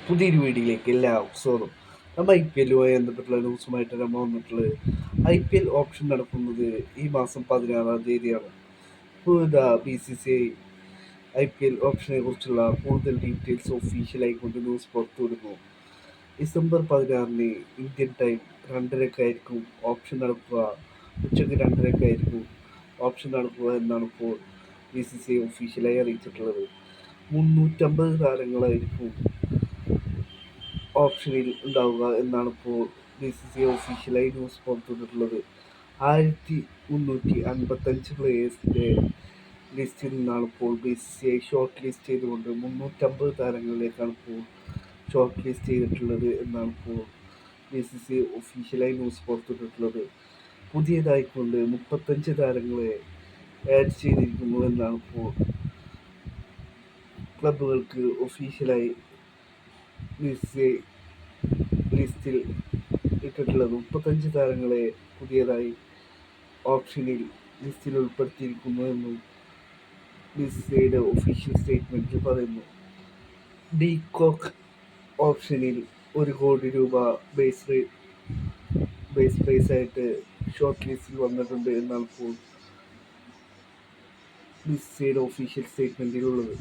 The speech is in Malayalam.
പുതിയൊരു വീഡിയോയിലേക്ക് എല്ലാവർക്കും സ്വാഗതം. നമ്മൾ IPL-ലുമായി ബന്ധപ്പെട്ടുള്ള ന്യൂസുമായിട്ട് നമ്മൾ വന്നിട്ടുള്ളത് IPL ഓപ്ഷൻ നടക്കുന്നത് ഈ മാസം 16-ാം തീയതിയാണ്. ഇപ്പോൾ BCCI IPL ഓപ്ഷനെ കുറിച്ചുള്ള കൂടുതൽ ഡീറ്റെയിൽസ് ഒഫീഷ്യലായിക്കൊണ്ട് ന്യൂസ് പുറത്തുവിടുന്നു. ഡിസംബർ 16-ന് ഇന്ത്യൻ ടൈം 2:30-ക്കായിരിക്കും ഓപ്ഷൻ നടക്കുക. ഉച്ചയ്ക്ക് 2:30-ക്കായിരിക്കും ഓപ്ഷൻ നടക്കുക എന്നാണ് ഇപ്പോൾ BCCI ഒഫീഷ്യലായി അറിയിച്ചിട്ടുള്ളത്. 350 താരങ്ങളായിരിക്കും ഓപ്ഷനിൽ ഉണ്ടാവുക എന്നാണ് ഇപ്പോൾ BCCI ഒഫീഷ്യലായി ന്യൂസ് പുറത്തുവിട്ടിട്ടുള്ളത്. 1355 പ്ലേയേഴ്സിൻ്റെ ലിസ്റ്റിൽ നിന്നാണ് ഇപ്പോൾ BCCI ഷോർട്ട് ലിസ്റ്റ് ചെയ്തുകൊണ്ട് 350 താരങ്ങളിലേക്കാണ് ഇപ്പോൾ ഷോർട്ട് ലിസ്റ്റ് ചെയ്തിട്ടുള്ളത് എന്നാണ് ഇപ്പോൾ BCCI ഒഫീഷ്യലായി ന്യൂസ് പുറത്തുവിട്ടിട്ടുള്ളത്. പുതിയതായിക്കൊണ്ട് 35 താരങ്ങളെ ആഡ് ചെയ്തിരിക്കുന്നു എന്നാണ് ഇപ്പോൾ ക്ലബ്ബുകൾക്ക് ഒഫീഷ്യലായി BCCI ലിസ്റ്റിൽ ഇട്ടിട്ടുള്ളത്. 35 താരങ്ങളെ പുതിയതായി ഓപ്ഷനിൽ ലിസ്റ്റിൽ ഉൾപ്പെടുത്തിയിരിക്കുന്നു എന്നും BCCIയുടെ ഒഫീഷ്യൽ സ്റ്റേറ്റ്മെൻറ്റിൽ പറയുന്നു. ഡി കോക്ക് ഓപ്ഷനിൽ ₹1 കോടി ബേസ് പ്രൈസായിട്ട് ഷോർട്ട് ലിസ്റ്റിൽ വന്നിട്ടുണ്ട് എന്നാണ് ഇപ്പോൾ BCCIയുടെ ഒഫീഷ്യൽ സ്റ്റേറ്റ്മെൻറ്റിലുള്ളത്.